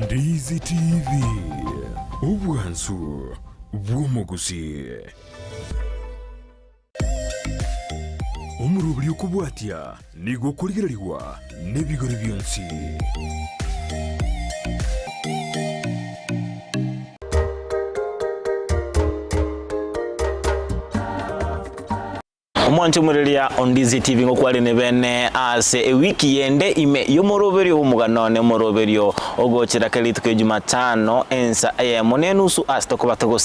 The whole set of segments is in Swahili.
Ndizi TV ubwansu bw'omuguzi omurubiri okubwatya nigo kuligirirwa n'ebigori byonsi. Mwancho murelia on Ndizi TV ngokwali ne bene ase wiki yende ime yomoroberio umuganone moroberio ogochira kalitu ke Jumatano ensa monenusu astokobatogo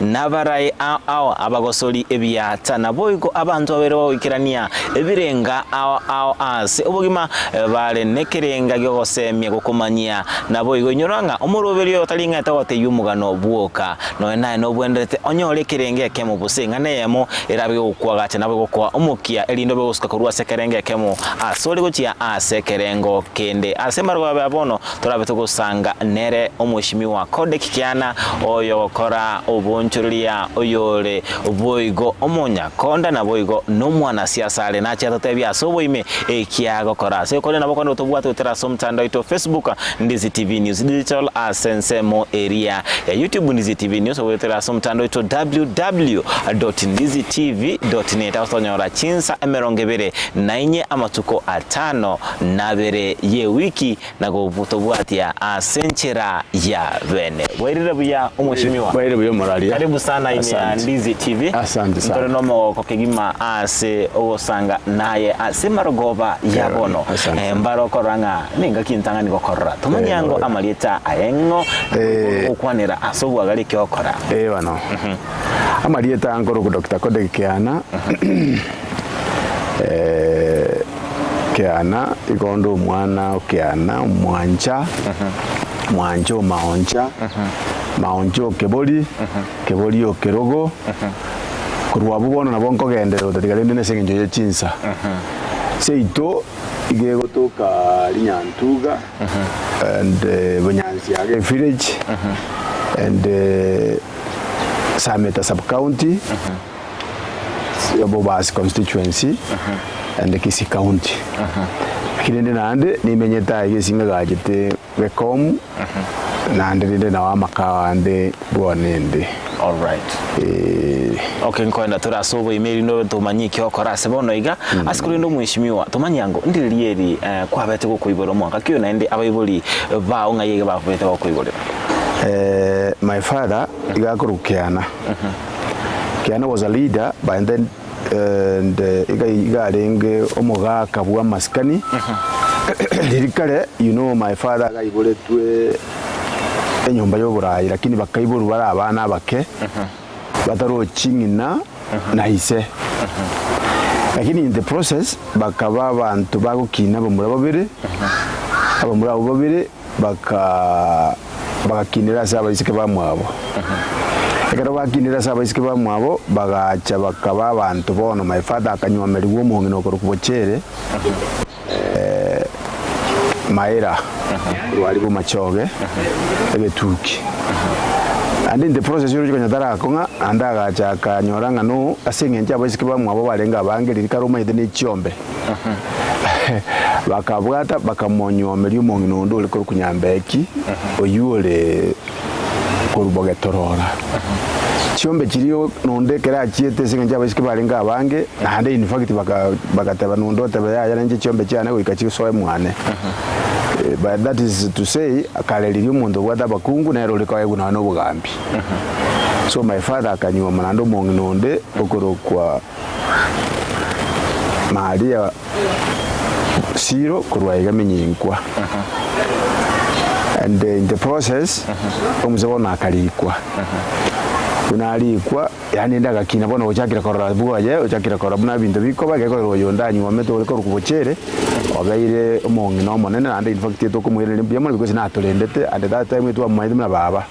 nabaraye ao abagosoli ebyata naboyiko abantu abere bawikirania ebirenga ao ase obugima bale nekerenga gyogosemye gokomanyia naboyiko nyoranga omoroberio talinga tawote yumugano bwoka no naye no bwendete onyole kerenge kemo busenga neyemo erabe okwaga nabo kwa umukia elindo begusuka kurwa sekerenge kemo asoli gochia asekerengo kende asemarwa babono torabe tugusanga nere omushimiwa Kode Kikiana oyo kora obunchuria oyole oboigo omunya konda na boigo no mwana siasa ale na cha tebya soboime ekiago kora se kole naboko ndo tobwatu teraso mtandao ito Facebook Ndizi TV News Digital asensemo area ya YouTube Ndizi TV News obweteraso mtandao ito www.ndizitv.net nyora chinsa emerongebere nainye amatuko atano nabere ye wiki nago butobwatia asenchera ya bene wairira buya umushimiwa wairira buya moralia karibu sana ine Ndizi TV asante sana ndore nomo kokegima ase ogosanga naye ase marogoba yabono mbaro koranga ninga kintanga nigokora tumanyango amalieta ayengo okwanira asobwa gali kyokora bano amalieta angoro ku Dr. Kode Kikiana Kiana ikondo mwana Kiana mwanja mwanjo maonja maonjo keboli keboli okerogo kurwa bubono nabo nkogendero tatigalende nesengenjo ye chinsa seito igego toka linyantuga and bunyansi age village and Sameta sub county Bobas constituency and the Kisi county. Kinende nande ni menyeta yesinga gajete wekom nande ninde na wamaka ande bwanende. All right. Okay, nkwenda turasobo email ndo tumanyiki okora sebono iga asikuri ndo mwishimiwa tumanyango ndirieri kwa bete ko kuiboro mwaka kiyo naende abayiboli ba unga yege ba bete ko kuiboro. My father igakurukiana. Kiana was a leader but then and igarenge omoga kabwa maskani lirikare my father gaiboletwe enyumba yo burayi lakini bakayiburu bara abana bake bataro chingina na ise lakini in the process bakaba abantu bagukina bamura babiri abamura babiri bakakinira saba isike bamwabo ekero bakinira saba isike bamwabo bagacha bakaba abantu bono my father akanywa meriwo muhungino ko kubochere maera wali bo machoge ebetuki and in the process yo kanya darakonga andaga cha kanyoranga no asengenja abisike bamwabo barenga bangeri karuma ide chiombe bakabwata bakamonywa meriwo muhungino ndo ko kunyambeki oyule kuruboge torora chiombe chiriyo nonde kera chiete singa abisike barenga abange nande in fact bakataba nondo tabaya nje chiombe cyane ko ikachisoe mwane but that is to say akaleliri umuntu bwada bakungu na role kwa yego no bugambi so my father akanywa manando monginonde okorokwa Maria siro kurwa igamenyinkwa and in the process omuzabona akalikwa unalikwa yani ndaga kina bona ochakira korora buaje ochakira korora buna bintu biko bageko royonda nyuma meto ole korukubochere ogaire omongi no monene ande in fact to kumwere byamo because na tolendete and that time to amaide mna baba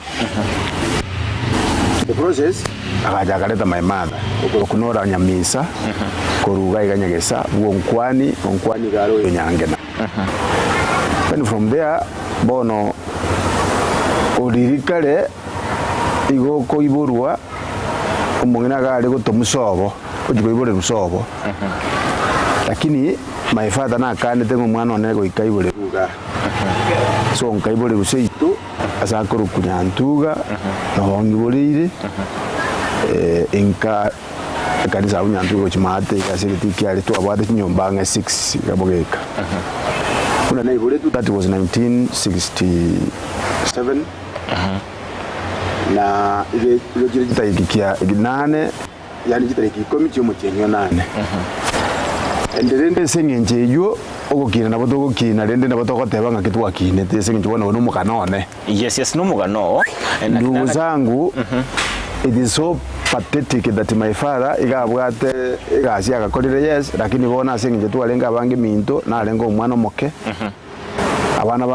the process agaja kaleta my mother okunora nyamisa koruga iganyagesa bwonkwani garo yo nyangena and from there bono odirikale igoko iburwa umongena gari gotomusobo ujiko ibure rusobo lakini my father na kanete mu mwana one go ikaibure ruga so nkaibole ruseito asa korukunya ntuga no ngibole inka kanisa unyantuga chimate kasiriti ali tu abade nyumba nga 6 gabogeka kuna naibole tu that was 1967 na ile jiri kitaikia 8 yani kitariki 10 cy'umukenyo 8 enderende sengenje yo ogokina nabo togokina rende nabo togoteba nga kitwakine tesengenje bona no mukanone yes no mugano ndugu zangu it is so pathetic that my father igabwate igasi agakorire yes lakini bona sengenje twarenga abange minto narenga omwana moke abana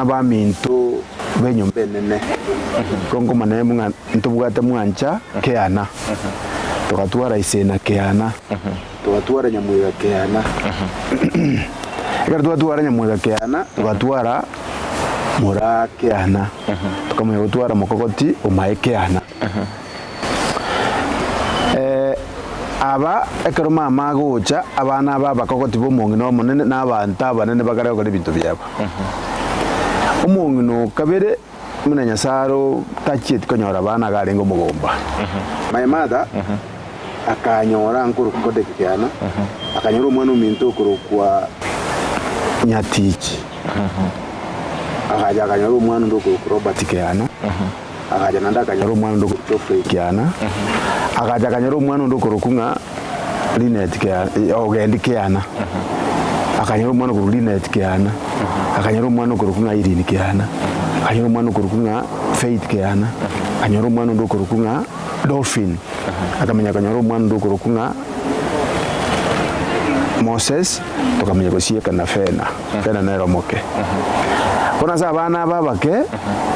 ba minto benyumbe nene kongo manemu ntubwate mwancha keana tukatwara isena keana tukatwara nyamwiga keana tukatwara nyamwiga keana tukatwara mura keana tukamuyotwara mukokoti umaye keana aba ekero mama gocha abana baba kokoti bomongi no monene n'abanta banene bagarego kuri bintu byabo umongino kabere muna nyasaro tachiet konyora bana garengo mugomba my mother akanyora nkuru kode kiana akanyora umwana uminto kurukwa nyatichi akaja akanyora umwana ndo ku Robert kiana akaja nanda akanyora umwana ndo ku Geoffrey kiana akaja akanyora umwana ndo kurukunga Linet kiana ogendi kiana akanyora umwana ku Linet kiana akanyora umwana kurukunga Irene kiana akanyora umwana kurukunga Faith kiana akanyora umwana ndo kurukunga Dolphin akamenya akanyora umwana ndo kurukunga Moses tukamenya kusieka na Fena nero moke kona za bana babake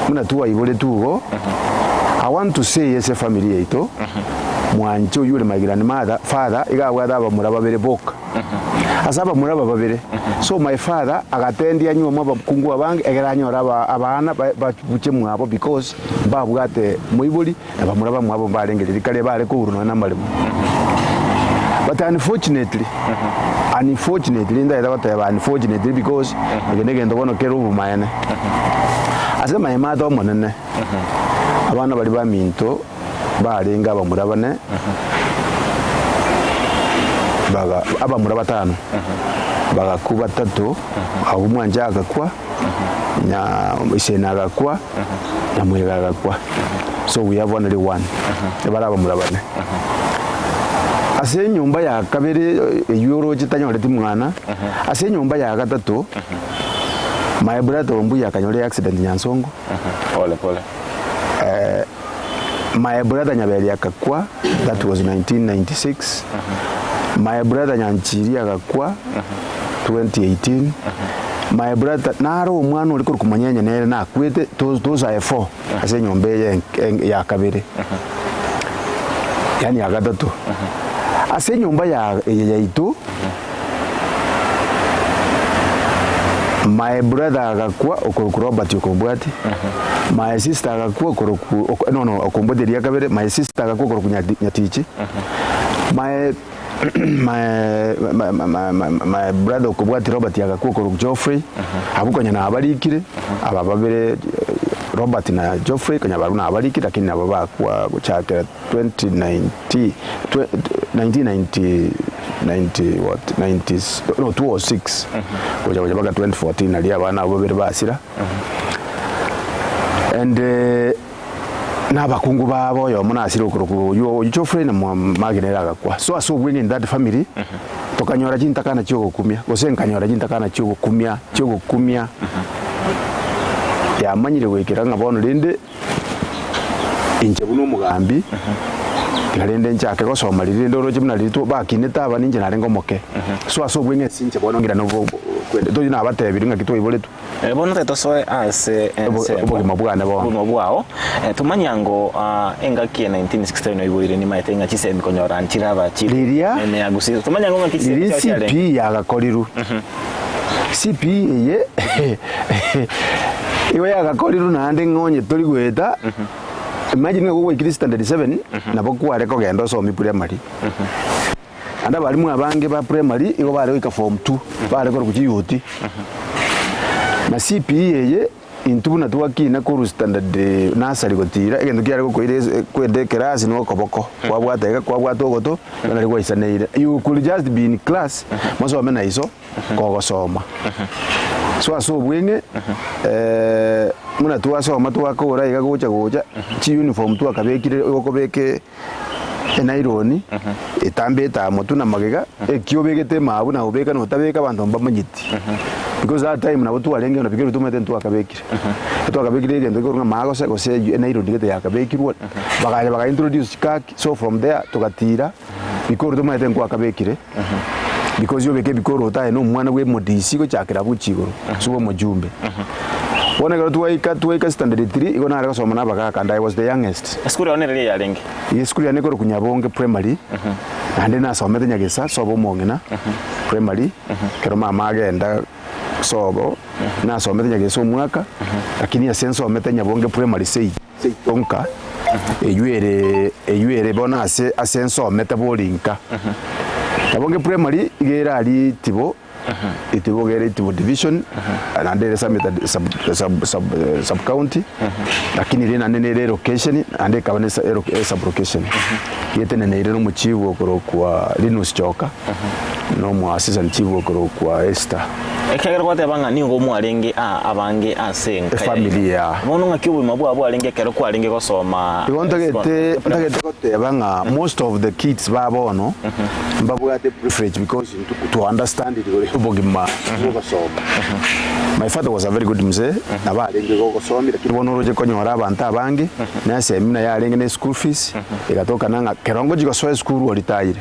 muna tuwa ibole tugo I want to say yes family yeto mwancho yule my grandmother father igabwa daba muraba bere boka asaba muraba babere so my father agatendia nywa mwa bakungu abange egeranyora abana babuche mwabo because babwate muibuli abamuraba mwabo barengereri kale bare ko uruno na malimo but unfortunately ndaira bataba unfortunately because ngende bono kero bumayane asema imado omonene abana bali ba minto barenga bamurabane baga abamuraba 5 baga kuba 3 abumwanja agakwa nya isena agakwa nya mwega agakwa so we have only one baraba murabane ase nyumba ya kabere euro chitanyore timwana ase nyumba ya gatatu my brother ombuya akanyore accident nyansongo pole my brother nyabeli akakwa that was 1996 my brother nyanchiri akakwa 2018 my brother naro omwana uri kumanyanya nere nakwete those are 4 ase nyumba ya kabere yani ya gatatu ase nyumba ya itu my brother agakwa okuru Robert okombwati my sister agakwa okuru okomboderi yakabere my sister agakwa okuru nyatichi my brother okombwati Robert agakwa okuru Geoffrey abukonya na abarikire ababere Robert na Geoffrey kanya baruna abarikire lakini nabo bakwa guchakera 2090 what 90s no 206 kuja baka 2014 ali abana abobere basira and nabakungu babo yo munasira okuruku yo Geoffrey na magenera gakwa so aso bwenge in that family tokanyora jintakana cyogokumya gosenkanyora jintakana cyogokumya ya manyire wekera ngabono rinde inje buno mugambi ngarende nchake gosoma rinde ndoro chimna rito bakineta aba ninje narengo moke so aso bwenge sinche bono ngira no kwende to yina abatebiri ngakitwa iboletu bono teto soe ase obo mabwana bono bwao tumanyango engaki 1960 no iboire ni maite ngachise mikonyora ntira abachiri ene agusira tumanyango ngakise CP ya gakoriru CP ye iwe ya gakoriru nande ngonye toli gweta imagine ngo wikiri standard 7 nabo kware ko gendo so mi primary anda bali mu abange ba primary igo bare wika form 2 bare ko kujiyuti na CPE yeye intubuna twakina ku standard nursery gotira egendo kiara gukoire kwende class no koboko kwa bwatega kwa bwatogoto na rigwa isaneire you could just be in class masome na iso kogosoma so bwenge muna twasoma twakora iga gocha chi uniform twakabekire okobeke enaironi etambeta motu na magega ekiobegete mabu na obeka no tabeka bantu mbamanyiti because that time na watu walenge na bigero tumete ntu akabekire ngendo ko mago se gose enaironi gete yakabekirwa baka introduce kaki so from there tukatira bikoro tumete nku akabekire because yobeke bikoro utaye no mwana we modisi ko chakira buchigoro subo mujumbe Wona garo tuwaika standard 3 iko na soma na baka and I was the youngest. Skuli onere ya lenge. Ye skuli ya neko kunyabonge primary. Ande na somete nyagesa sobo mongena. Primary. Kero mama agenda sobo na somete nyagesa omwaka. Lakini ya senso somete nyabonge primary sei tonka. Eyuere bona asenso somete bolinka. Nyabonge primary igera ali tibo itibogere tibo division na ndere sub county lakini rena nene location ande kabane sub location yete nene ire no muchiwo kwa Linus Choka no mu assistant chiwo kwa Esther ekagera kwate banga ni ngo mwarenge abange asenka familia mono ngakibu mabu abo alenge kero kwa alenge gosoma ndagete kote banga most of the kids babono mbabu ate privilege because to understand it bogima gosoma. My father was a very good mzee abalenge gosoma lakini bono roje konyora abantu abange na semina ya alenge ne school fees igatoka nanga kerongo jigosoe school olitaire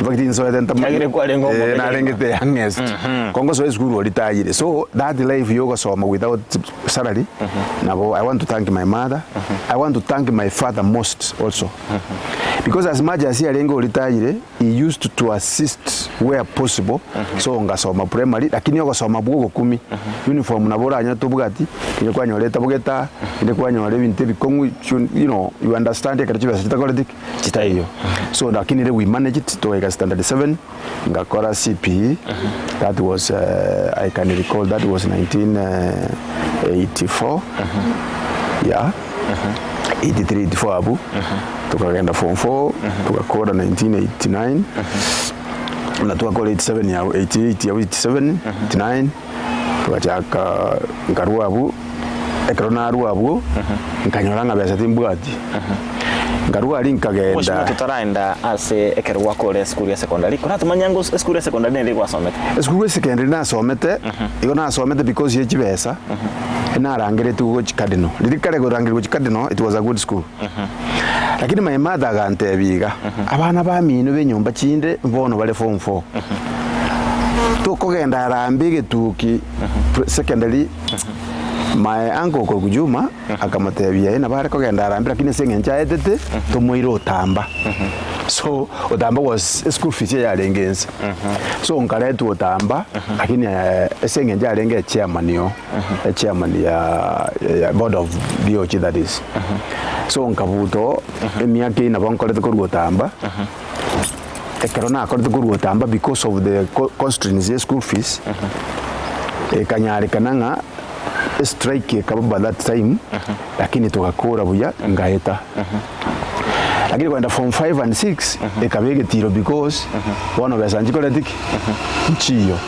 vakiti so enta agire kwa lengo na alenge the youngest kongo so school olitaire so that life yoga soma without salary now I want to thank my mother I want to thank my father most also because as much as he alenge olitaire he used to assist where possible so ngasoma primary lakini yoga soma bwo 10 uniform na bora anya tubugati ile kwa nyoreta bugeta ile kwa nyore binte bikongu you know you understand ekarichiba sitakoletik chitaiyo so lakini ile we manage it to standard 7 ngakora CPE that was I can recall that was 1984 yeah 83 84 abu tukagenda form 4 tukakora 1989 na tukakora 87 ya 88 ya 87 89 tukachaka ngarua abu ekrona abu nkanyoranga besa timbwati ngarua ali nkagenda Mwisho tutaraenda ase ekerwa kole school ya secondary kuna tumanyango school ya secondary ndi kwa somete school ya secondary na somete iko na somete because ye chibesa na rangire tu chikadino lirikare go rangire chikadino it was a good school lakini my mother gantebiga abana ba mino benyumba chinde mbono bale form 4 tukogenda arambige tuki secondary my uncle ko kujuma akamatebia ina bare kogenda arambira lakini sengenja etete tumuiro otamba so otamba was school fees ya lengenza so ngaretu otamba lakini sengenja lenge chairman yo chairman ya board of DOC that is so ngabuto emiake ina bankolete ko otamba ekerona akorete ko otamba because of the constraints school fees kanyari kananga strike kababa that time lakini tukakora buya ngaeta lakini kwenda form 5 and 6 ekabege tiro because one of us anjikoletik nchiyo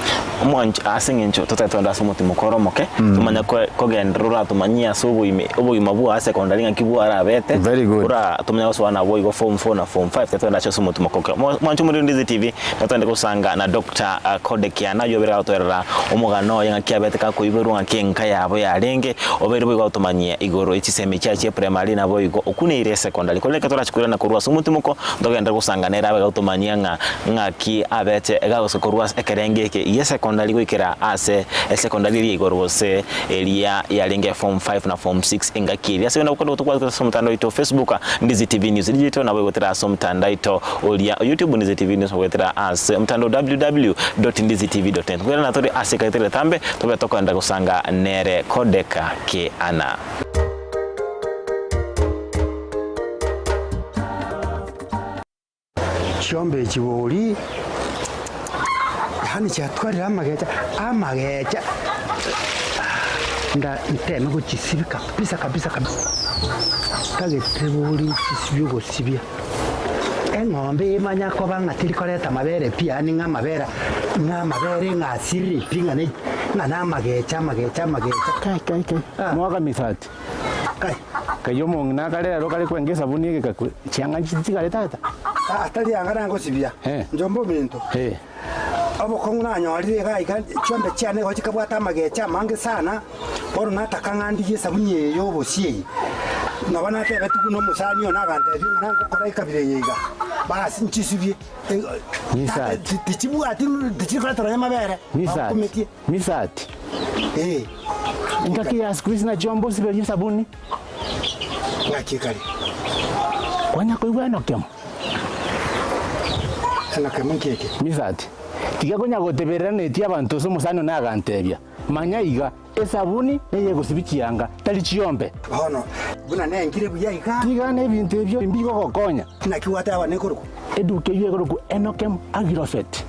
mwanch asingencho tutatonda somuti mukoromoke tumanya ko gendrura tumanyia subu imabu ase secondary ngakibu arabete ura tumanya oswana boy go form 4 na form 5 tutatonda cho somuti mukoke mwanchu muri Ndizi TV natende kusanga na Dr. Kodekiana yobera atwerera omugano yangakiabete kako iberu ngakenka yabo yarenge oberwe go tumanyia igoro ikiseme cyache primary na boy go okunire secondary koleka torachikura na kurwa somuti muko ndogenda kusanga nera abe go tumanyia ngaki abete ega sokorwa ekerenge ke yes secondary gwikira ase secondary igorose elia yalinge form 5 na form 6 ingakiri ase na ukodo tukwa somtando ito Facebook Ndizi TV News digital na wegotera somtando ito olia YouTube Ndizi TV News wegotera ase mtando www.ndizitv.net kwera na tori ase kaitele tambe tobe tokanda kusanga nere kodeka ke ana chombe chiboli hani chatwarira amagecha nteme kuchisibi kabisa kagetebuli chisibi gosibia eng'ombe imanya ko bangatiri koreta mabere pia ni ngamabere ngasiri pinga ni ngana magecha kai mwaka misati kayo mongna kale ro kale kwenge sabuni ke chianga chikale tata atali angana ngosibia njombo minto abo konguna nyori ga chombe cyane ho kikabwata magecha mange sana bono nataka ngandi yesabunye yo bosie nabana tebe tukuno musani ona gante nango kora kabire yiga basi nchisubie misati tichibu ati tichikora tara mabere misati ngaki ya squeeze na jombo sibeli sabuni ngakikali kwanya koigwa Enokem nkeke misati tiga konya goteberera neti abantu so musano na gantebia manya iga esabuni eye gosibikianga tali chiombe hono buna nengire buya iga tiga ne bintu ebyo mbigo gokonya nakiwata abane kuruku eduke yeye kuruku Enokem Agrofert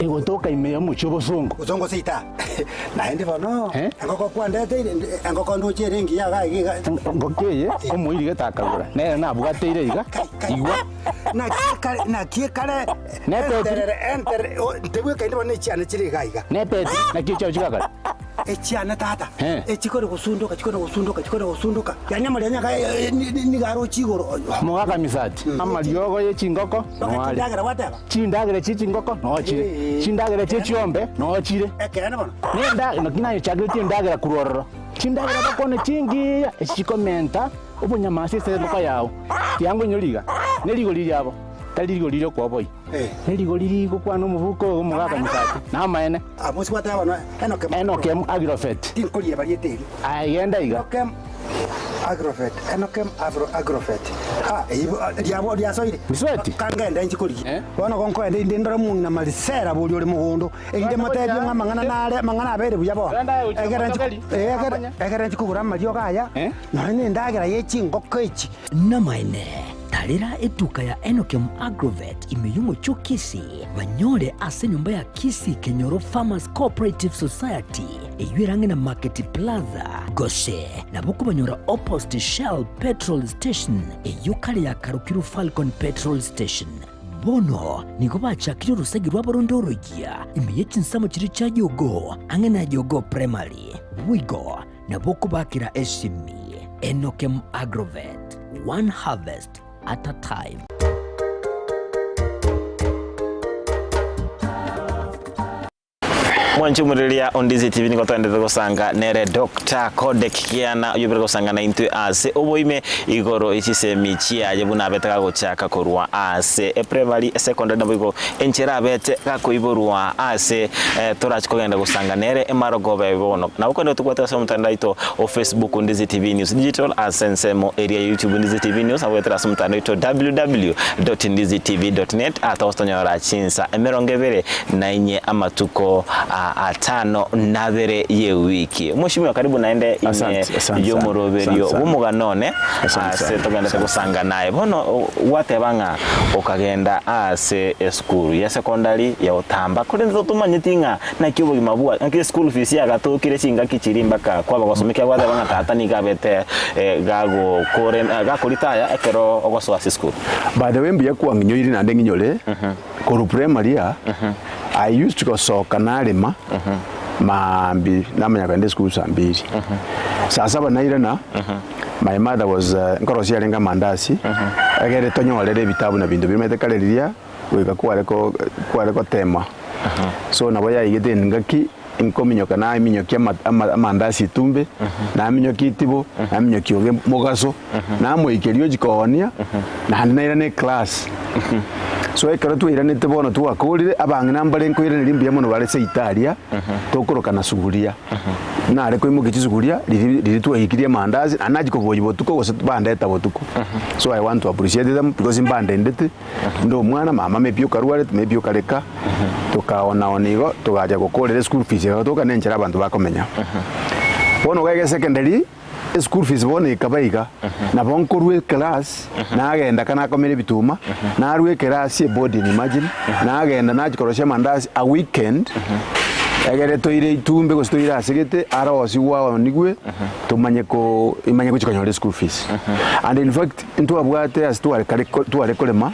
egotoka imeyo mucho bosongo uzongo seita naende bono engoko kwandete engoko ndoche ngi yaga iga ngokeye omuiri getakagura ne nabwateire iga igwa na kiekale enter tebwe kainde bone chiana chiri gaiga nepete na kicho chikagala echiana tata echikore gusunduka yanyamali nyaka ni garo chigoro mwaka misati amaliogo ye chingoko nwali ndagera wataba chindagere chingoko nochire chindagere chiombe nochire ekene bono nenda nakinayo chagire ndagera kurororo chindagera bakone chingi echikomenta obunyamasi seloka yawo tiango nyoliga neligo liliabo taliligo lilio kwa boy neligo liligo kwa no mubuko omugaka misati na maene abusi wataba no Enokem Agrofert tinkolie barieteri ayenda iga Enokem Agrofert diabo diasoire misweti kangenda nchikolie bona konko ende ndora munna malisera buli oli mugondo ende matebi ngamangana nale mangana abere buyabo egera nchikugura malio gaya none ndagera yechingoko echi namaine tarira eduka ya Enokem Agrofert imeyungo chokisi banyore ase nyumba ya Kisi Kenyoro Farmers Cooperative Society eyurange na Market Plaza Goshe na buku banyora opposite Shell Petrol Station eyukale ya Karukiru Falcon Petrol Station bono niko bachakire urusagi rw'abarondorogia imeye nsamo kiri cha Jogo ange na Jogo Primary Wigo na buku bakira eshimi Enokem Agrofert, one harvest at a time. Mwanchu muriria Ondizi TV niko twendete gusanga nere Dr. Kodek kiana yubire gusanga na intwe ase oboime igoro ichisemi chiaje buna betaka gochaka korwa ase primary secondary nabwo enchera bete gakoiborwa ase torachi kogenda gusanga nere emarogobe bono na uko ndo tukwata sa mtandaito o Facebook Ondizi TV News digital asensemo area YouTube Ondizi TV News awetera sa mtandaito www.ondizitv.net atawastonyora chinsa emerongevere na inye amatuko atano nabere ye wiki mushimwe karibu naende ine yo moroberio umuganone ase togenda gusanga naye bono watebanga okagenda ase school ya secondary ya Otamba kuri nzo tumanyitinga na kibo gimabua nki school fees ya gatokire singa kichirimba ka kwa bagosomeka watebanga tata ni gabete gago kore gakolitaya ekero ogoso ase school by the way mbiye kwanginyoiri na ndenginyole ko primary ya I used to go soka nalima mambi namanya kwende school sambiri sasa banairana my mother was nkorosi yalenga mandasi agere tonyolere bitabu na bintu bimetekaleria weka kwaleko tema so nabo yaigete ngaki inkominyoka na minyokia amandasi tumbe na minyoki tibo na minyoki oge mugaso na moikerio jikonia na naira ne class so ekero twirane tebono twakurire abanga nambare nkoire limbia muno bale Italia tokoroka na suguria na areko imugichi suguria riri twahikirie mandazi anaji koboyi botuko gose bandeta botuko so I want to appreciate them because imbande ndete ndo mwana mama mebyo karware mebyo kareka tukaona onigo tugaja gukorera school fees toka nenchera abantu bakomenya bono gege secondary school fees bone kabaiga na bonkorwe class na agenda kana komere bituma na arwe class e boarding imagine na agenda na jikorosha mandazi a weekend egere toire itumbe gostoire asegete arosi wao nigwe tumanye ko imanye kuchikanyore school fees and in fact into abwate as to are kolema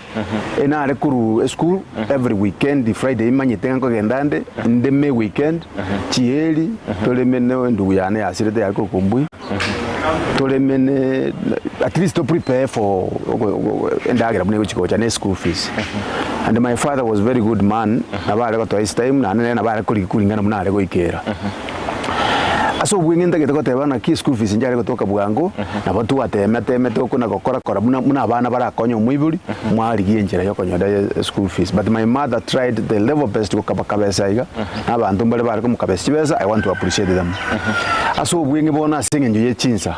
ena are kuru school every weekend Friday imanye tenga ko gendande ndeme weekend chieli tolemene ndu yane asirete yako kumbui tolemene at least to prepare for endagira mune kuchikocha ne school fees and my father was very good man nabale ko twice time na nabale kuri kuringana munare ko ikera aso bwingenda gete ko tebana ki school fees njare gotoka bwango na batu ateme to kuna gokora kora muna abana barakonyo mwiburi mwari gienjera yo konyoda school fees but my mother tried the level best ko kabakabesa iga abantu mbale bari ko mukabesa beza I want to appreciate them aso bwingi bona singenjo ye chinsa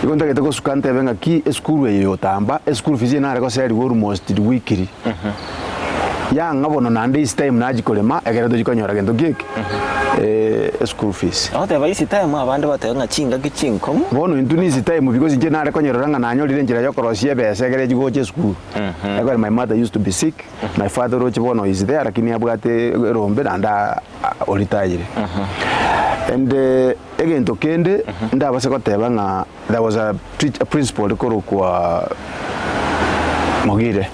igonda gete ko sukante benga ki school ye yotamba school fees na re ko seri almost weekly ya ngabono na this time najikolema egera dojikonyora gendo gike school fees aho teba isi time abandi batanga chinga gichinko bono indunisi time because nje nare konyoranga nanyorire njira yo korosie bese egere jigoche school like my mother used to be sick my father roche bono is there lakini abwate rombe nanda olitaire and again to kende ndabase ko teba nga there was a principal ko kwa Mogire.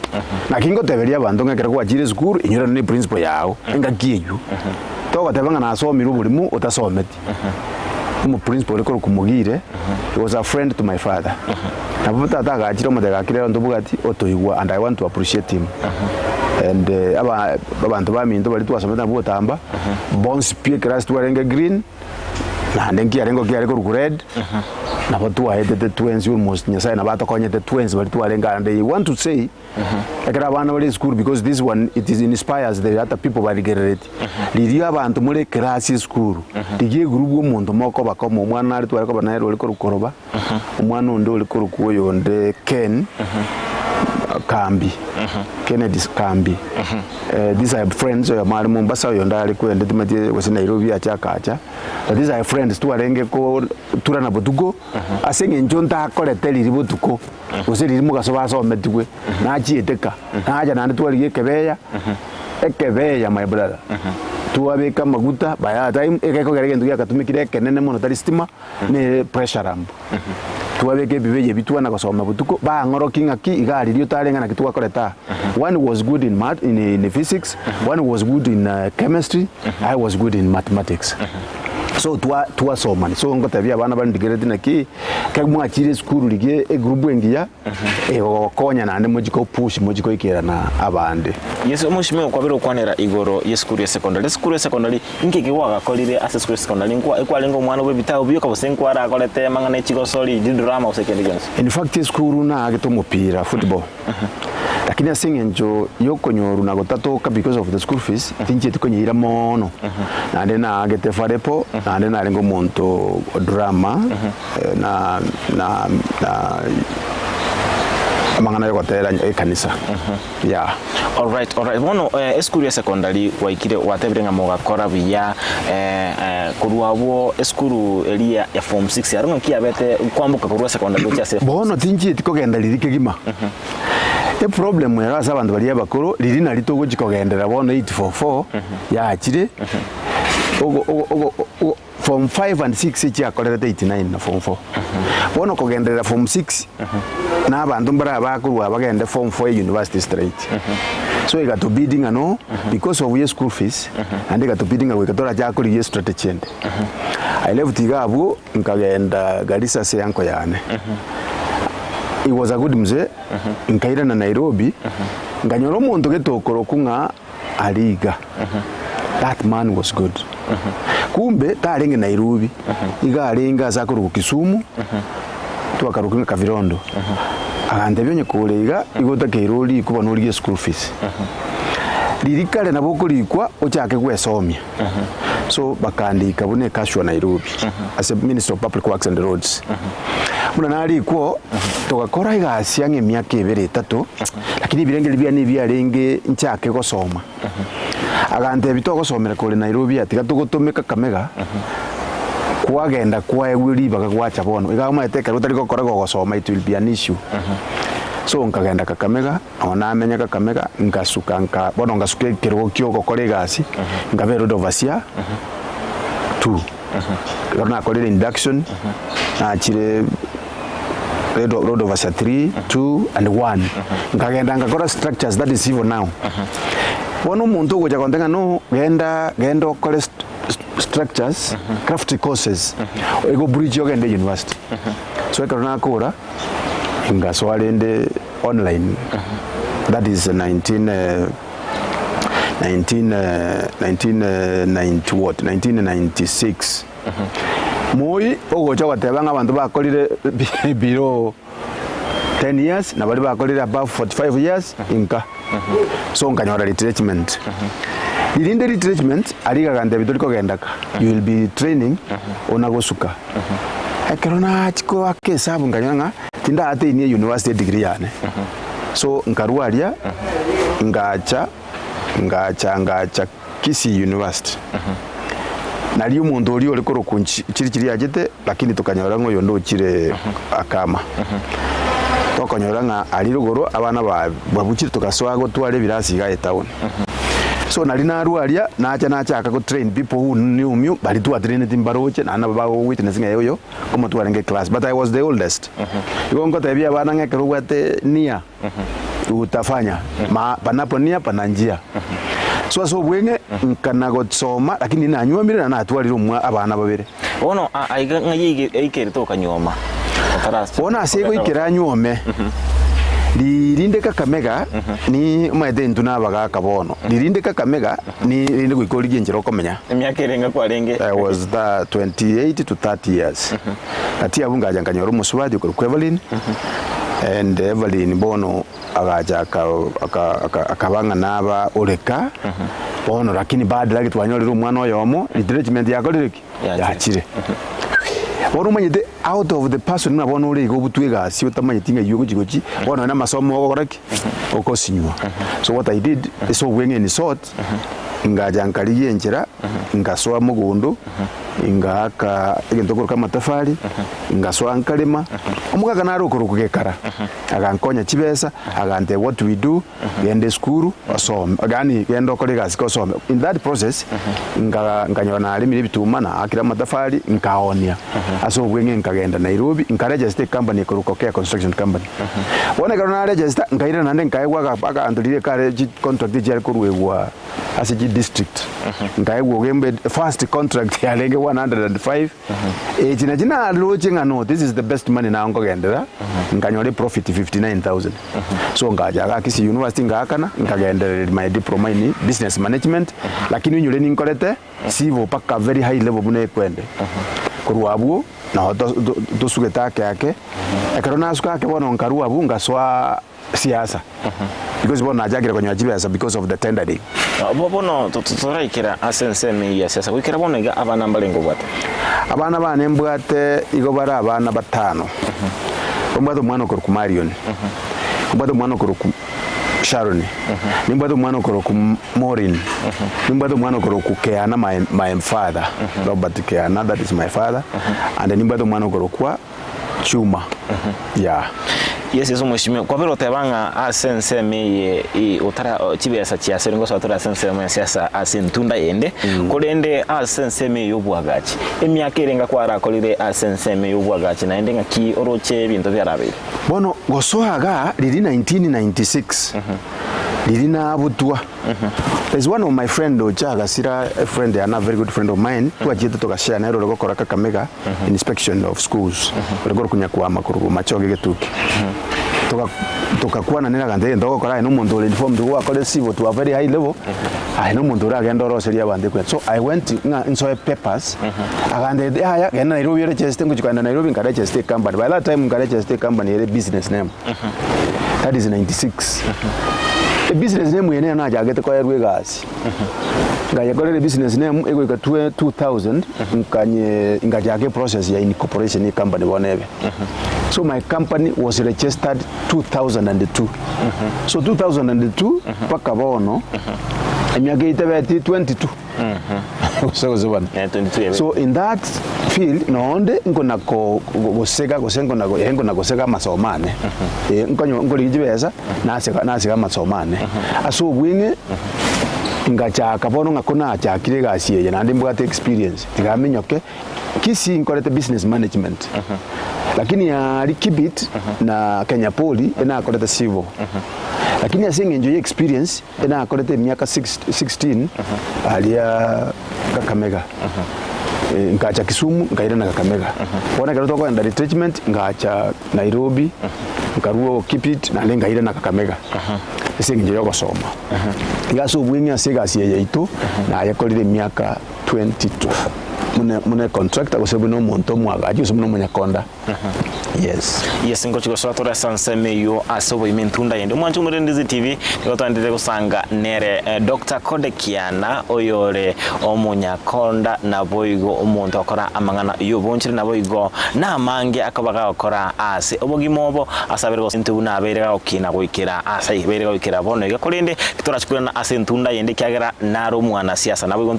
Na kingo teberia bantu ngakira kwa jire school inyura ni principal yao. Ngakiyu. To gatebanga na so miru bulimu utasometi. Mu principal ko kumugire. He was a friend to my father. Na buta daga jiro mudega kire ndo bugati otoyigwa and I want to appreciate him. And abantu baminto bali twasometa butamba. Bones pie class twarenge green. Na ndengi arengo kiare ko red. Na batu ahete the twins almost nyasai na bato konye the twins bali twarenga and they want to say ekara bana bali school because this one it is inspires the other people bali gerete liri abantu muri class school ligiye group omuntu moko bakomo umwana ari tware ko banaero liko rukoroba umwana undi liko rukuyo nde Ken Kambi Kennedy Kambi these are friends of mali Mombasa yonda ari kwende timati wasi Nairobi achakacha but these are friends twarenge ko turana botuko asenge njonta akorete liri botuko wasi liri mugasoba so metikwe na achieteka na aja nande twariye kebeya my brother tuwabeka maguta baya time ekeko gerege nduya katumikire kenene mono tari stima ne pressure ramp tuwabeke bibeje bitwana gosoma butuko ba ngorokinga ki igari rio tarenga na kitwa koreta one was good in math in physics one was good in chemistry I was good in mathematics so tuwa somani so ngotabia bana bandi gereti na ki kagmwa chire school lige group engiya konya na ande mojiko push mojiko ikera na abande yeso mushime kwa biro kwanera igoro ye school ya secondary nkeke waga kolire ase school secondary kwa lengo mwana we bitao biyo kabusenkwa ara kolete mangane chigo soli drama usekende gens in fact school na agito mupira football lakini asingenjo yokonyoru na gotatoka because of the school fees tinje tikonyira mono na ndena agete farepo na ndena lengo monto drama na amangana yokotera kanisa yeah all right bono school ya secondary waikire watebrenga mogakora biya kuruabo school elia ya form 6 yaronga kiabete kwambuka kurua secondary cha safe bono tinje tikogenda lirike gima the problem era abantu bali abakoro liri na litogo chikogendera bono 844 ya achire form 5 and 6 echi akorera 89 na form 4 bono kogendera form 6 na abantu mbara bakurwa bagende form 4 university straight so I got to bidding ano because of your school fees and I got to bidding we katora jakuri ye strategy end I left igabo nkagenda Garissa se yanko yane it was a good mzee nkaira na Nairobi nganyoro muntu getokoro kunga aliga that man was good kumbe tarenge Nairobi igarenga zakuru Kisumu twakarukinga Kavirondo agandebye nyekolega igota keiroli kuba nori school fees lirikale nabo kulikwa ochake gwesomya so bakandika bune kashwa Nairobi as a Minister of Public Works and Roads muna nari ko tugakora igasi ange myaka 2-3 lakini birengeli bya ni byarenge nchake gosoma agante bito gosomera kole Nairobi atiga tugotumika Kamega kwagenda kwa egwiri bakagwacha bono igama eteka rutari gokora gosoma it will be an issue so nkagenda Kakamega ona amenya Kakamega ngasuka bono ngasuke kirugo kyo gukora igasi ngabe road overseer 2 na akorire induction na chire road overseer 3 2 and 1 ngagenda ngakora structures that is civil now bono muntu goja kondenga no genda okore structures craft courses ego bridge ogende university so ekana akora ngaswalende online that is 1996 moi ogocha gatebanga abantu bakorire biro 10 years na bali bakorire above 45 years inka so nkanyora retrenchment irinde retrenchment aliga gande bitoriko gendaka you will be training onagosuka ekerona chiko akesabu nganyanga tinda ate ni university degree yane so nkaruaria ngacha Kisii University nali umuntu oli olikoro kiri ajete lakini tukanyora ngo yondo kire akama tukanyora nga ali rugoro abana babukire tukaswago twale birasi ga town so nali naruaria nacha akago train people who knew me bali tu train timbaroche na baba witness nga yoyo como tu arenge class but I was the oldest igongo tabia bana ngekero wate nia utafanya panapo nia pananjia so bwenge nkanago soma lakini nanywa mire na atwaliro mwa abana babere ono aiga ngayike to kanyoma ona asego ikira nyome lirinde Kakamega ni maede ntuna baga kabono lirinde Kakamega ni rinde kuikoligie njero komenya emyaka irenga kwarenge I was that 28 to 30 years ati abunga janganyoro musubadi ko Evelyn and Evelyn bono agaja akabanga naba oleka bono lakini baada lagi twanyolera umwana oyomo retrenchment yakolireki yakire bono manyite out of the person na bono uri go butwega si utamanyitinga yugo jigoji bono na masomo okoreki okosinywa so what I did so wenge ni sort ngaja nkaliye njera ngaswa mugundu ingaka igentokoro kama tafari ngaswa nkalima omugaga naro kurukugekara agankonya chibesa agante what we do gende school osome agani gendo kore gasi ko some in that process nganyona alimire bituma na akira matafari nkaonia aso bwenge nkagenda Nairobi nkaregister company kurukokea construction company wona garona register nkaira nande nkaigwa aka andulire kare contract jari kuruegwa asiji district nkaigwa gembe first contract ya lenge 105 jina lodging no this is the best money na ngogendera nkanyore profit 59000 so ngaja Kisii University ngakana nkagendera my diploma in business management lakini nyure ninkorete sivo paka very high level bune kwende kuruabuo na dosugeta yake akarona asuka yake bono nkaruabu ngaswa siasa because bono ajagira kwenye jibesa because of the tendering bono tutoraikira asenseme ya siasa wikira bono iga abana mbalengo bwate abana bane mbwate igo bara abana batano mbwate mwana ko Marion mbwate mwana ko Sharon mbwate mwana ko Maureen mbwate mwana ko Keana my father Robert Keana that is my father and mbwate mwana ko kwa Chuma yeah yes eso mushime kwa vero tebanga asenseme ye utara chibesa chia serengo so utara asenseme siasa asentunda yende kolende asenseme yobwagachi emyaka irenga kwara kolire asenseme yobwagachi na endenga ki oroche bintu byarabe bono goswaga liri 1996 liri na butwa there's one of my friend Ochaga Sira a friend and a very good friend of mine twajete tokashare na rero gokora Kakamega inspection of schools rego kunya kwa makuru machoge getuki tokakuwa na nina gande ndo gokora no muntu uri informed wa kole sivo to a very high level no muntu uri agenda roseria bande kwe so I went in so papers agande haya gena Nairobi register ngujikana Nairobi ngara register company by that time ngara register company ile business name that is 96 a business name yene na jagete kwa rwegasi ngaya kole business name ego ka 2000 nkanye ngajage process ya incorporation company bonebe so my company was registered 2002 so 2002 paka bono emyaka itebeti 22 So in that field noonde ngona ko gosega ngona gosega masomane nkonyo ngoli jibeza nasiga masomane aso bwinge ngachaka bono ngakona chakire gasiye nandi mbwate experience ngamenyoke kisi nkorete business management lakini ya Kibit na Kenya Poly ina akorete civil lakini asinge enjoy experience ina akorete miaka 16 alia Kakamega ngacha Kisumu ngaira na Kakamega bona garoto kwa ndari treatment ngacha Nairobi ngaruo Kibit na lenga ira na Kakamega asinge enjoy gusoma igaso bwingi asiga siye itu na yakorire miaka 22 mune contractor kusebu no monto mwaga ajuso muno munyakonda yes ngo chiko swatora sanseme yo asobo imentunda yende mwanchu murendizi TV nikotandire kusanga nere Dr. Kodekiana oyore omunyakonda na boigo omuntu akora amangana yo bonchire na boigo na mange akabaga akora ase obogimobo asabere go sintu na berega okina goikira ase berega goikira bono igakorinde kitorachukura ase ntunda yende kyagera naro mwana siasa na boigo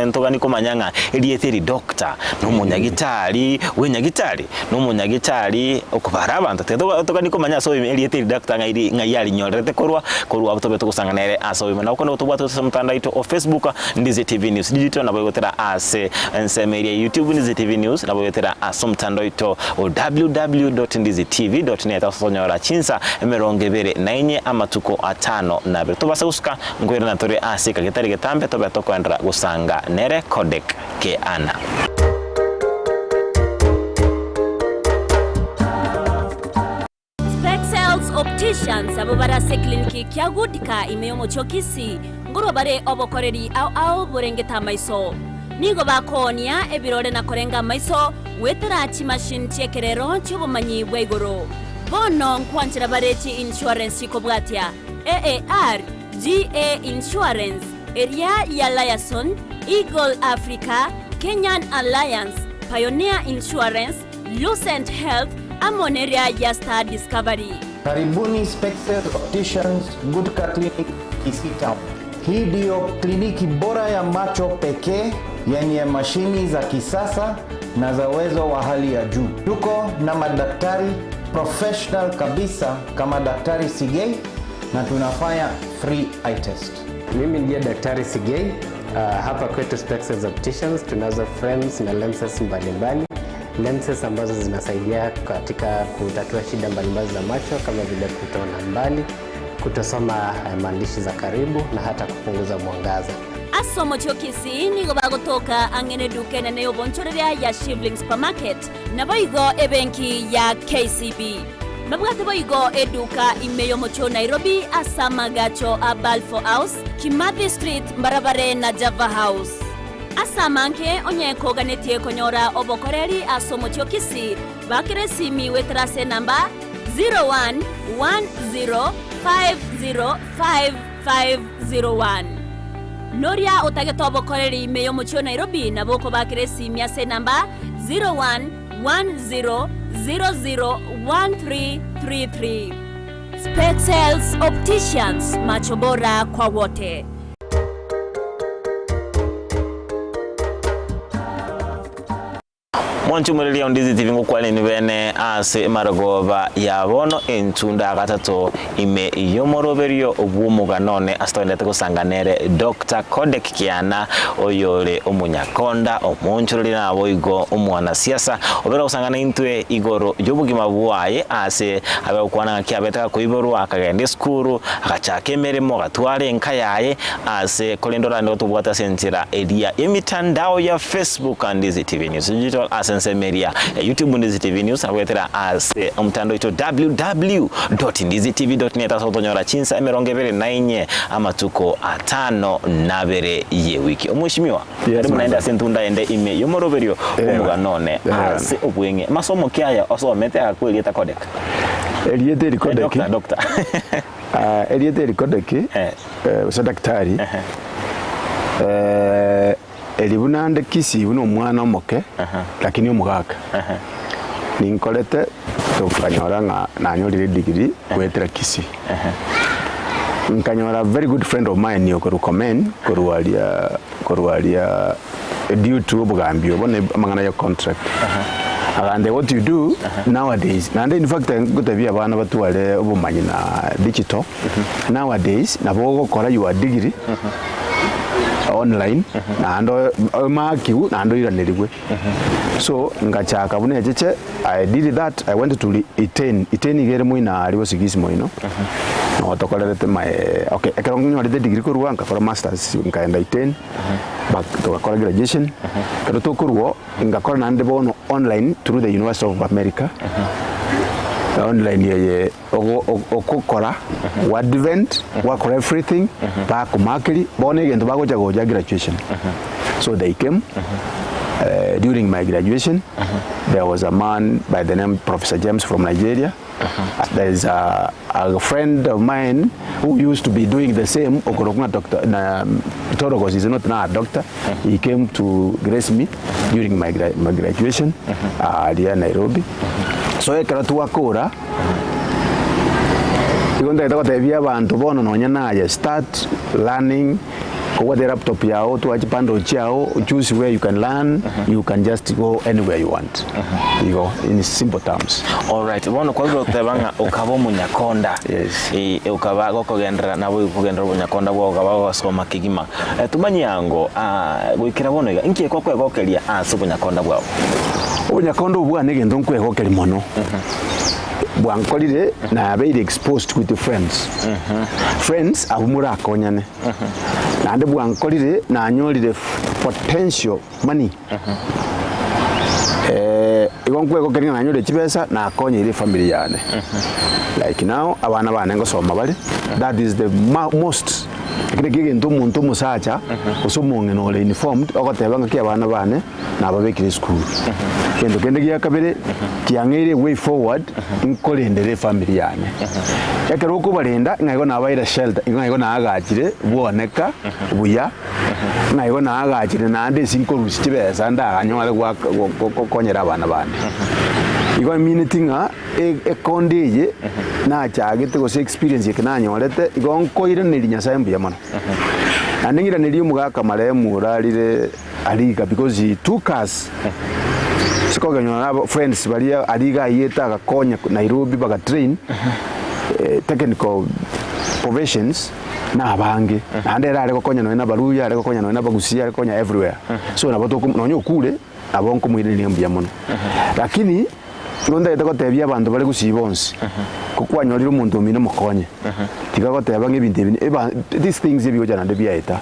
ntogani komanyanga elieteri doctor no munyagitari wenyagitari no munyagitari okubara abantu togani komanya so elieteri doctor ngayali nyorete korwa butobeto kusanganere aso na uko utubwato samtanda ito o Facebook Ndizi TV News digital na boyotera ase ensemeria YouTube Ndizi TV News na boyotera asomtanda ito www.ndizitv.net asonyora chinsa emerongevere nainye amatuko atano na beto basauska ngwera na tore ase kagetari getambe tobeto kwendra gusanga nere Kodekiana. Opticians abo barase kliniki kya gudika imeyomo chokisi ngoro bare obokoreri au borengeta maiso nigo bakonia ebirore na korenga maiso wetera chi machine chekerero chubumanyi bwegoro bono nkwanchira bareti insurance ikobwatia AAR GA Insurance Area ya Liason Eagle Africa Kenyan Alliance Pioneer Insurance Lucent Health Amoneria ya Star Discovery. Karibuni Spexel Opticians Goodka Clinic Kisii Town. Hii ndio kliniki bora ya macho pekee yenye mashini za kisasa na za uwezo wa hali ya juu. Tuko na madaktari professional kabisa kama Daktari Sigei na tunafanya free eye test. Mimi ndiye Daktari Sigei. Hapa kwetu Spexel Opticians tunazo frames na lenses mbalimbali. Lenses ambazo zinasaidia katika kutatua shida mbalimbali za macho kama vile kutoona mbali, kutosoma maandishi za karibu na hata kupunguza mwangaza. Asomo chokisi nigo bagotoka angene duke na neo bonchoreria ya Shivling Supermarket na boigo ebenki ya KCB. Mabwate boigo eduka imeyo mocho Nairobi asama gacho a Balfour House, Kimathi Street, Mbarabare na Java House. Asamanke onyeko ganetie konyora obokoreri asomo chokisi bakire simi wetrase namba 0110505501 Noria otageto obokoreri meyo mocho Nairobi na boko bakire simi ase namba 0110001333 Spexels Opticians, macho bora kwa wote. Mwanchu murelia Ndizi TV ngokwale ni bene ase maragova ya bono entunda gatatu ime yomoroberio obumuga none asitondete kusanganere Dr. Kodekiana oyore omunyakonda omunchurira aboigo omwana siasa obera kusangana intwe igoro yobugima bwaye ase abakwana kyabeta kuiboru akagende skuru akachakemeremo gatware enkayaye ase kolendora ndo tubwata sentira edia emitandao ya Facebook Ndizi TV News digital Media YouTube Ndizi TV News awetera as umtando ito www.ndizitv.net asotonyora chinsa emerongevere nainye amatuko atano nabere ye wiki omwishimiwa karibu naenda sentunda ende ime yomoroberio umuga none as obwenge masomo kyaya osomete akwelieta Kodek elieteri Kodek doctor elieteri Kodek usa daktari elibunande Kisii buno mwana omoke lakini omugaka ninkolete tukanyora nga nanyolire degree kwetera Kisii nkanyora a very good friend of mine yo recommend korwalia due to obugambio bone amangana ya contract. And what you do nowadays, and in fact ngutabia bana batwale obumanyi na digital nowadays nabo gukora your degree online na ando makiu na ando iranirigwe. So ngachaka bune jeche I did that. I went to Iten igere muina aribo sigisimo ino no tokolete my okay ekero nyori the degree kurwa ngakora masters nkaenda Iten back to graduation pero to kurwo ngakora na ndebo no online through the University of America online ye okukora advent work everything back market bone gento bagoja goja graduation. So they came during my graduation. There was a man by the name Professor James from Nigeria. There is a friend of mine who used to be doing the same. Okorokuna doctor Torogos is not now a doctor. He came to grace me during my graduation at Nairobi. So ekaratu wakora igonda itakotebia abantu bono nonya naye start learning over the laptop yao to achipando chao, choose where you can learn. You can just go anywhere you want. You go in simple terms. All right. Bono kwa hivyo tebanga ukabo munyakonda. Yes. Ukaba gokogendera nabo kugendera munyakonda bwo ukaba wasoma kigima. Tumanyi yango gwikira bono iga inki kwa kwegokeria so munyakonda bwao. Munyakonda bwa negendo nkwegokeri mono. Bwankolire na very exposed with the friends. Friends abumura akonyane. Nande bwankolire na anyolire potential money. Igonkwe keringa na anyolire chibesa na akonye ile family yane. Like now abana bane ngosoma bali. That is the most kigege ndo muntu musacha usomonge no informed okotebanga ki abana bane na babekire school. Kendo kende giya kabere kiangire way forward inkolendere family yane. Yakero ko barenda ngaigo na baira shelter ngaigo na agachire buoneka buya ngaigo na agachire na ande sinkorusi chibesa nda anyole gwa konyera abana bane. Igo minutinga ekondeye na chagete go experience yekananyorete igo nkoire nirinya sambu yamana. Andingira niri umugaka maremu urarire ariga because he took us sikoganywa friends bali ariga yeta gakonya Nairobi baga train technical professions na abange ande rare gokonya no na baruya rare gokonya no na bagusia gokonya everywhere. So nabato nonyo kule abonko mwirire mbya mono. Lakini Nonda itakotebia abantu bali kusibonse kukwanyolira umuntu mino mukonye tikakoteba ngibintu these things ebigoja nande byaita.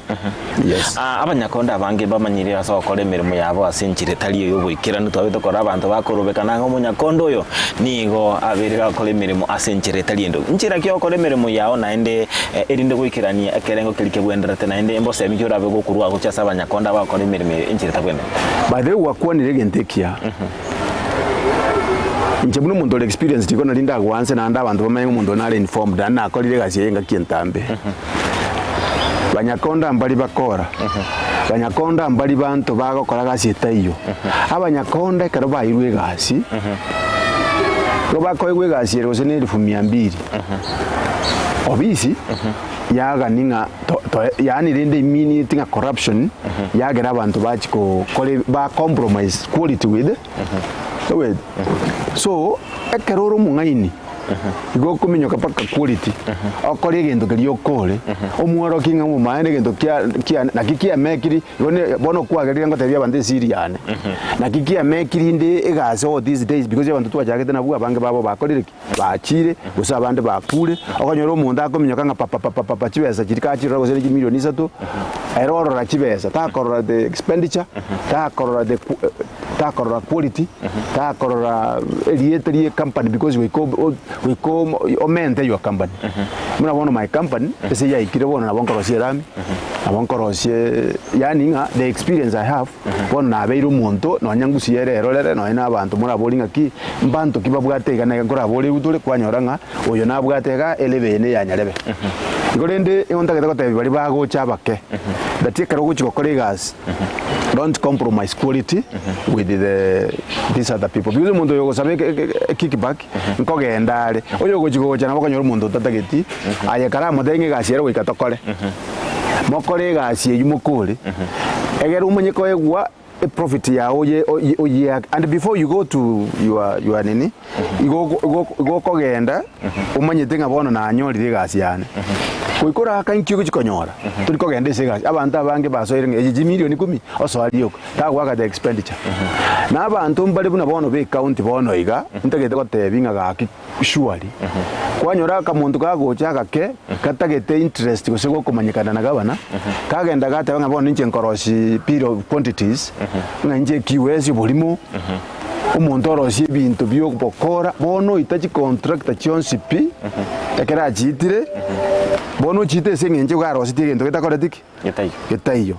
Yes. Abanyakonda abange bamanyire asokore mirimo yabo asinchire taliyo yobwikira nitwabitokora abantu bakorobekana ngo munyakondo yo nigo abirira akore mirimo asinchire taliendo nchira kyo akore mirimo yao naende erinde gwikirania akerengo kirike bwenderete naende mbose mikyo rabe gokurwa guchasa abanyakonda bakore mirimo inchire tabwende by the way wakwonire gentekia Nchebuno mundo experience tiko nalinda gwanse na anda abantu bamenye mundo nale informed na akolire gasyenga kientambe. Banyakonda mbali bakora. Banyakonda mbali bantu bagokora gasyeta iyo. Abanyakonda karo bayirwe gasi. Roba koywe gasi rose ne 200. Obisi yaga ninga yani rende mini tinga corruption yaga abantu bachiko ba compromise quality with so ekeroro mungaini igo kuminyoka paka quality okore gendo kiriyo kore omworo kinga mu maene gendo kia na kikia mekiri yone bono kwagerira ngotebia bande siriane na kikia mekiri ndi egase all these days because abantu twajagete nabuga bange babo bakorire bachire gusa abande bakure okonyoro umuntu akominyoka nga papa chibesa kirikachira gose milioni 3 eroro ra chibesa takorora the expenditure takorora quality takorora elietri company because we come omente your company. Muna bono my company ese ya ikire bono na bonkorosie rami na bonkorosie yani the experience I have bono na beiro monto no nyangusiere erolere no ina abantu mura bolinga ki mbanto kibabwatega na ngora bole utule kwanyoranga oyo na bwatega elebene ya nyarebe igorende onta geta gotebi bari bagocha bake datie karo guchi gokore gas don't compromise quality with these other people because mundo yogo sabe kickback nkogendare oyo guchi gocha na bakanyoro mundo tatageti aye kara modenge gas yero ikatokore mokore gas yumukuri egera umenye ko egwa a profit ya oye and before you go to your nini go kogenda umanyite ngabona na nyori gas yani kuikora akankyo kukonyora turi kogenda ise gas abantu abange basoire ngeji million 10 oswali yoko tagwa ka expenditure na abantu mbali buna bono be account bono iga ntegete gotebinga gaki surely kwanyora ka muntu kagocha gake katagete interest gusego kumanyikana na gabana kagenda gate ngabona nje nkoroshi piro quantities nganje kiwezi bulimo umuntu oroshi bintu byo bokora bono itachi contract chonsipi ekera jitire bono chite sengenje garoshi tigento getakora tiki getayo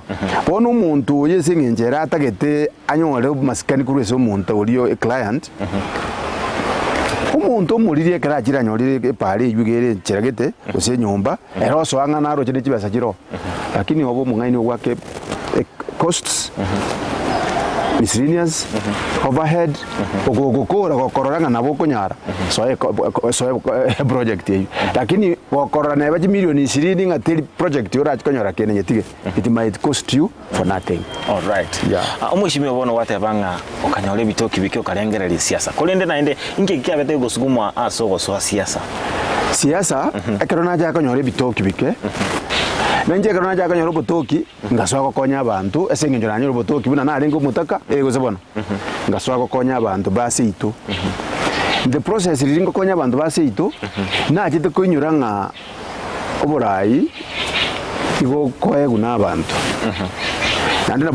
bono umuntu yesengenje ratagete anyore masikani kurwese umuntu uriyo client umuntu umuririe kera jira nyorire pari yugere kiragete use nyumba eroso anga naro kide kibasa kiro lakini obo mungaini wake costs miscellaneous overhead ogogokora gokororanga nabo kunyara so project yeyu lakini gokorora na baji milioni 20 ngati project yora konyora kene nyetige it might cost you for nothing. All right, yeah. Umushimi obono wate banga okanyole bitoki bike okarengerera siasa kolende naende inge kyabete gosugumwa asogo so siasa ekerona ja kanyole bitoki bike nanje kerona ja kanyole bitoki ngaswa konya abantu esengenjo nanyole bitoki buna na arengo mutaka egozebona ngaswa konya abantu basi itu the process iringo konya abantu basi itu na chite kunyuranga oborai igo koegu na abantu nandi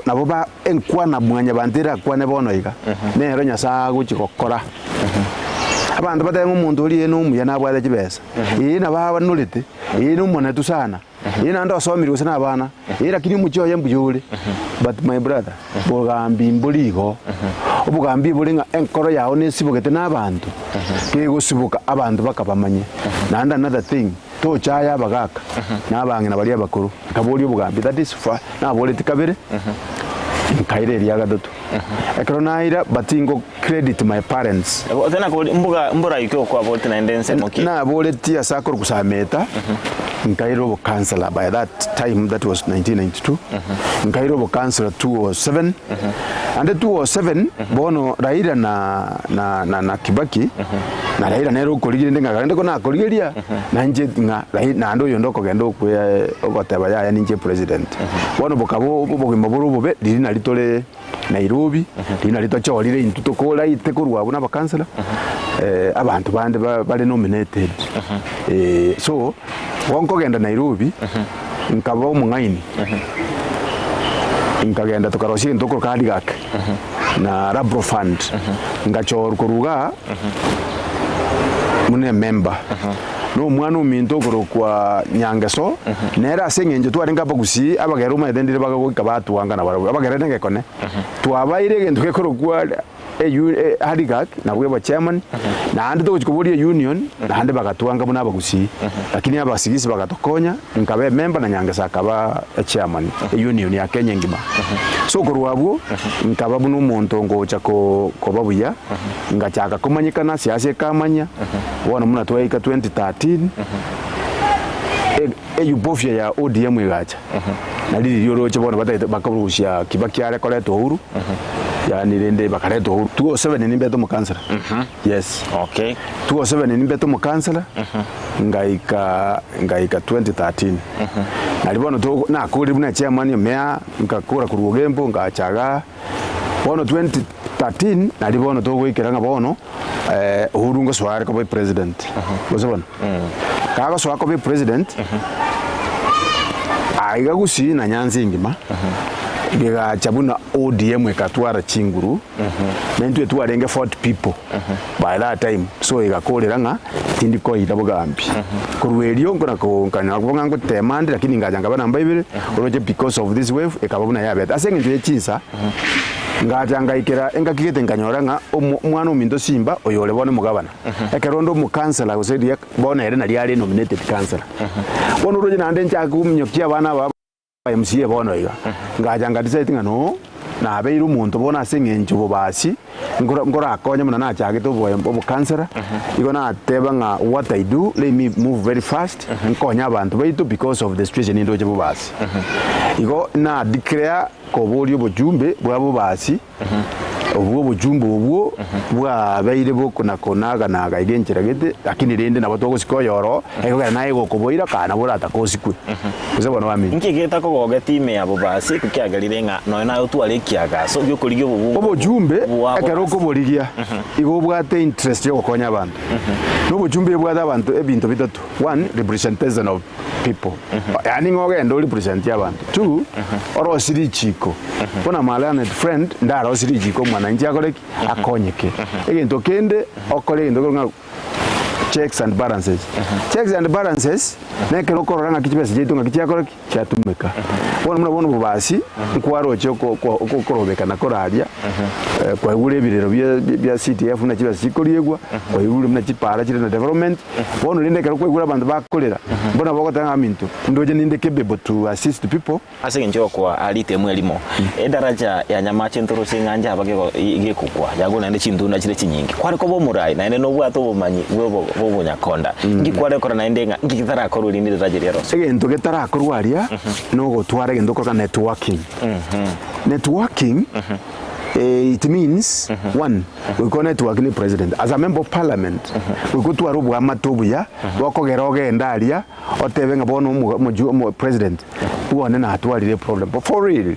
nabo ba enkwana mwanya bandira kwane bono iga nero nyasa guchikokora abantu batenga umuntu uri eno umuya nabwada kibesa ina baba nulite ino mwana tu sana ina ndo asomiri usana abana lakini mucho yembuyule but my brother bogambi mburigo obugambi bulinga enkoro yawo nesibogete nabantu kegosibuka abantu bakabamanye nanda another thing to chaya bagaka nabange nabali abakuru kaboli obugambi that is for naboleti kabere kaire lya gadoto ekronaira batingo credit my parents tena ko mbura ikyo kwa bote na endense moki na boleti asakoro kusameta nkairo bo councillor by that time that was 1992 nkairo bo councillor 207 and 207 bono Raila na Kibaki na Raila nero koligire ndenga gande ko na koligeria na nje nga na ndo yondoko gendo ku ogoteba ya ninje president bono bokabo bogimo burubo diri na litole Nairobi dina litocholire intuto kola itekurwa buna bakansela abantu bande bale nominated so wonko genda Nairobi nkaba mungaini nkagenda tukaroshye ndoko kandi gake na Rabro Fund ngachor kuruga mune member no mwana uminto kwa Nyangeso nera asengenje twarenga bagusi abagera umedendire bagagoka batuwanga na barabo abagera ngekone twabaire gendo kekorokwa Hadigak na bwe chairman na andi to kubodia union na andi bagatuanga buna bagusi lakini abasigisi bagatokonya nkabe member na Nyangesa akaba chairman union ya Kenya ngima so kurwabwo nkaba buno umuntu ngocha ko babuya ngachaka kumanyikana siasa kamanya wona muna twaika 2013 eyubofya ya ODM igacha na lili yoroche bona bakaburushya Kibaki ale koleto huru yani rende bakareto huru 207 ni mbeto mukansela yes okay 207 ni mbeto mukansela ngaika 2013 nalibona to na kuri buna chairman mea ngakura kurugembo ngachaga bono 2013 nalibona to gwikiranga bono uhuru ngo sware ko president bozobona kaga sware ko president aiga gusi na Nyanza ngima biga chabuna ODM ekatwara chinguru nentu etwarenge 40 people by that time so igakoreranga tindiko itabugambi kurwelio ngona ko kana kubanga ngo temande lakini ngajanga bana mbaibire oroje because of this wave ekababuna yabeta asengenje chinsa ngajanga ikira engakigete nganyora nga umwana umindo Simba oyole bone mugabana ekerondo mu councilor usedi bona ere na liali nominated councilor bono roje nande nchakumnyokia bana ba MCA bono iga ngajanga decide nga no na abeira umuntu bona asengenje bobasi ngora akonye muna nachage to bo councilor igo na teba nga what I do, let me move very fast nkonya abantu baitu because of the situation indoje bobasi igo na declare ko boli obujumbe bwa bobasi obwo bujumbe obwo bwa baire bokona konaga naga igenjera gete lakini rende nabo togosikoyoro ego na ego kuboira kana bora atakosikwe uze bona wami nkigeta ko goge time ya bobasi kukiagarire nga no na utware kiaga so byo kurigyo obujumbe akero ko borigia igo bwate interest yo konya abantu no bujumbe bwate abantu ebintu bitatu: one, representation of people, yani ngoge ndo represent abantu; two, oro siri chiko bona malana friend ndaro siri chiko mwana njakoreki akonyeke egento kende okole ndo nga checks and balances. Checks and balances nekero koranga kichibese jetu nga kichakoreki chatumeka bona muna bubasi nkwaro cyo korobeka na koradia kwa ule birero bya CTF na kibase kikoliegwa kwa ule muna kipara kire na development bona linde kero kwegura abantu bakolera bona bakotanga mintu ndoje ninde kebebo to assist people ase njo kwa alite mwelimo edaraja ya nyamache ntoro singanja abageko igekukwa yagona ndi chindu na kire kinyingi kwari ko bomurai na ene no bwato bomanyi bobo nyakonda ngikware kora na ndenga ngikitara ko rulindi daraja rero egento getara ko rwaria no gotwara egento ko networking. Networking it means one, we go network the president as a member of parliament. We go to a robo amatobuya wakogeroge ndalia otebenga bono mu president who are na atwali the problem but for real.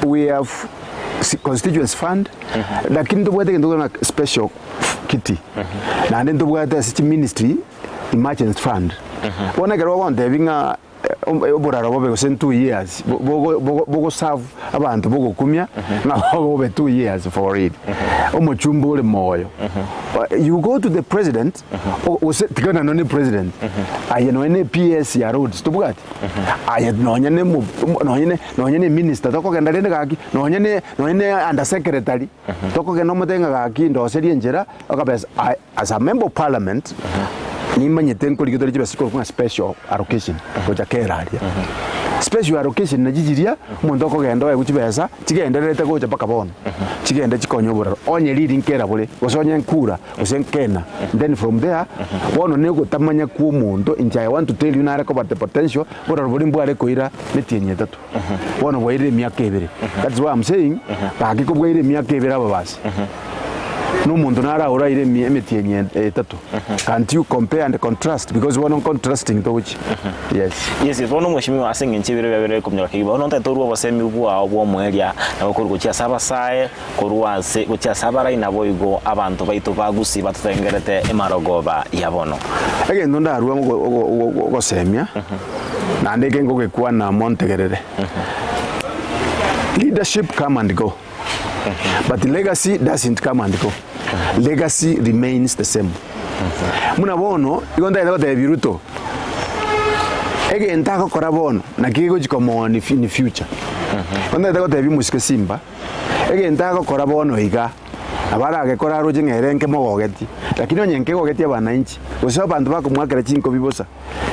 We have constituents fund lakini tubwate ndo special kitty na ndo tubwate city ministry emergency fund bona gero wonde binga oboraro bobe go 2 years bogo serve abantu bogo kumya na bobe 2 years for it omochumbo le moyo. You go to the president o tikana no president aye no ne PS ya roads tubwati aye no nyane minister to kogenda rende gaki no nyane under secretary to kogenda mutenga gaki ndo serie njera okabesa as a member of parliament nimanye tenko ligito lichibasiko kuna special allocation koja keraria special allocation najijiria umuntu okogenda we kuchibesa kigenderete gocha paka bono kigenda kikonyo boraro onye leading kera bole gosonye nkura osenkena then from there bono ne gutamanya ku umuntu inja I want to tell you na about the potential boraro boli mbware koira netienye tatu bono bwaire myaka ebere that's why I'm saying baki ko bwaire myaka ebere ababasi no muntu nara ora ire emetienye tatu. Can't you compare and contrast because one on contrasting to which yes bono mweshimiwa asenga nchibire bebere kumnyaka kiba ono ntatorwa basemi bwa obwo mweria na gukuru gukia sabasaye kuruwase gukia sabara ina boigo abantu baitu bagusi batutengerete emarogoba yabono egendo ndarwa go semia na ndeke ngogekwa na montegerere. Leadership come and go, but legacy doesn't come and go. Legacy remains the same. Muna bono igonda ndo de biruto ege ntako kora bono na kigo chikomo ni future onda ndo de bimusike Simba ege ntako kora bono iga abara agekora roje ngerenke mogogeti lakini onyenke gogeti abana inchi uso bantu bakumwakira chinko bibosa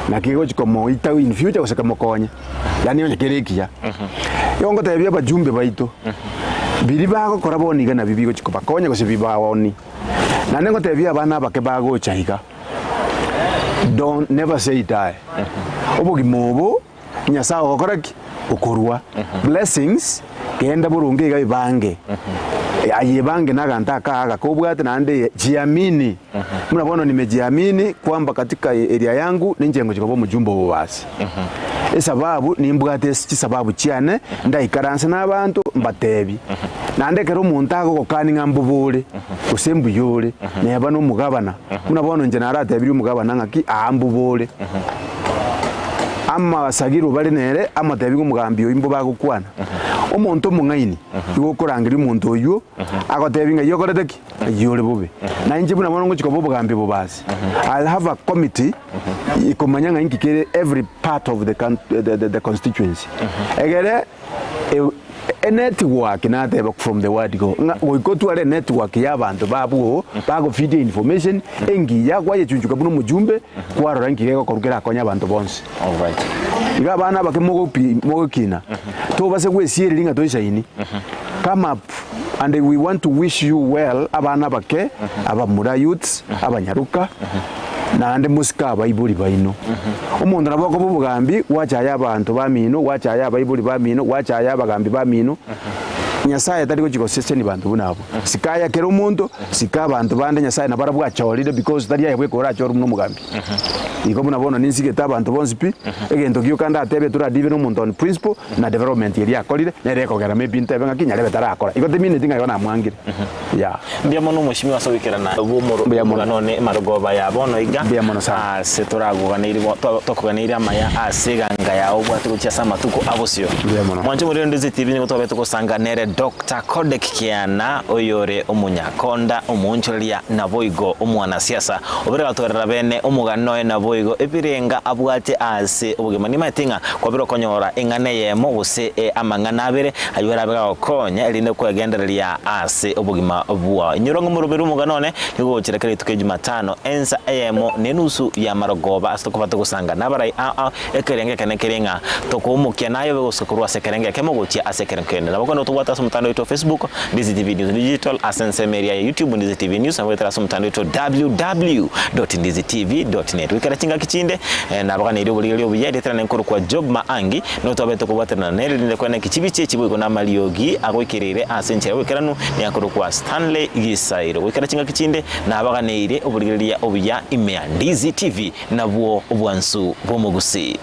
na kigo chikomo itawi in future usaka mokonya yani onyekerekia yongo tebia bajumbe baito biri bago kora bono iga na bibigo chikopa konya gose bibawoni na nengo tebia abana bake bago chaika don't never say die obogi mobo nyasa okoraki okorwa blessings kenda burunge ga ibange aye bange naganta kaga kobwate nande jiamini muna bono nimejiamini kwamba katika area yangu ninjengo chikobo mujumbo bobasi esababu nimbwate sababu cyane ndaikaranse nabantu mbatebi nande kero umuntu ago kokani ngambubule usembuyole neba no mugabana muna bono nje naratebiri umugabana ngaki ambubule ama sagiru bali nere amatebi umugambi imbo bagukwana umuntu mungaini iwo kurangira umuntu uyu agotebi nga yokoreteki yole bube na inje buna bono ngiko bobugambi bobasi. I'll have a committee ikomanya ngikikere every part of the constituency egere a network na teba from the word go go to a network ya bantu babu bago feed information engi ya kwa yechunjuka buno mujumbe kwa rangire ko korukira konya bantu bonse. All right. Iga bana mogo kina to base kwesieri linga to isaini come up and we want to wish you well abana bake abamura youths abanyaruka na ande musika bayibuli bayino umuntu nabako bubugambi wachaya abantu bamino wachaya bayibuli bamino wachaya abagambi bamino Nyasaye tari ko chikosese ni bantu bunabo sikaya kero umuntu sika abantu bande Nyasaye na barabwa chorire because tari yabwe ko rachora muno mugambi iko bunabona ninsike tabantu bonsi pi egento kyo kanda atebe tura dive no muntu on principle na development iri akorire na reko gara maybe ntebe ngakinya lebe tarakora iko temine tinga yona mwangire ya mbia mono mushimi wasabikirana bumuro none marogoba ya bono iga se turaguganira tokuganira amaya asiganga yawo bwatukucha samatuko abosio mwanje muri Ndizi TV ngo tobe tukosanga nere Dr. Kodek Kiana oyore omunyakonda omuncholia na boigo omwana siasa obere batwerera bene omugano na boigo ebirenga abwate ase obugema matinga kwa biro konyora engane yemo guse amangana abere ayora bega konya eline kwegendereria ase obugima bwa nyorongo murubere omugano nigo chirekere tuke Jumatano ensa ayemo nenusu ya marogoba asitoko gusanga nabarai ekerenge kenekerenga tokomukia nayo begosokurwa sekerenge kemogochia asekerenkene nabako tuwata mtandao wetu wa Facebook Ndizi TV News Digital, asense media ya YouTube Ndizi TV News, na wetera mtandao wetu www.ndizitv.net. Wikara chinga kichinde na baka ndio bulilio biyade tena nkuru kwa job maangi no tobeto kubata na nere ndinde kwa kichibiche chibugo na maliogi agwikirire asenche wikaranu ni akuru kwa Stanley Gisairo. Wikara chinga kichinde na baka nire obulilia obuya imea Ndizi TV na buo obwansu bomugusi.